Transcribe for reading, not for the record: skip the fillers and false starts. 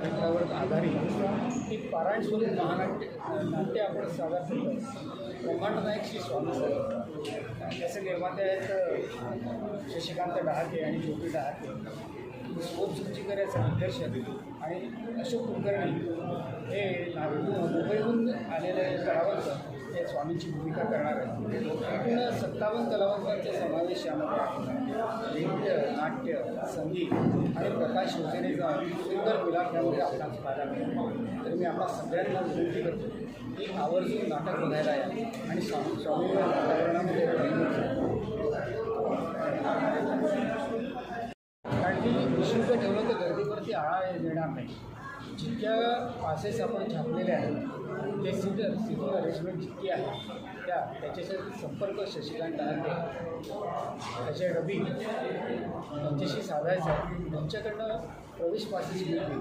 चरित्रावर आधारित ती पारायण स्वरूप नाट्य आपण सादर करतो. ब्रह्मांड नायक श्री स्वामी सर त्याचे निर्माते आहेत शशिकांत डहाके आणि ज्योती डहाके. स्कोप सुचिकर याचं दिग्दर्शन आणि अशोक कुलकर्णी हे मुंबईहून आलेले कलावंत हे स्वामींची भूमिका करणार आहेत. एकूण 57 कलावंतांचा समावेश यामध्ये आहे. नृत्य, नाट्य, संगीत आणि प्रकाश योजनेचा सुंदर मिलाप यामध्ये आपणास पाहायला मिळेल. तर मी आपल्या सगळ्यांना विनंती करतो की आवर्जून नाटक बघायला या आणि स्वामींवर वातावरणामध्ये कारण की निःशुल्क ठेवलं तर गर्दीवरती आळा येणार नाही. जितक्या पासेस आपण छापलेले आहेत ते सीटिंग अरेंजमेंट जितकी आहे त्याच्यासाठी संपर्क शशिकांत डहाके त्याचे रवी यांच्याशी साधायचा. त्यांच्याकडनं प्रवेश पासेस मिळतील.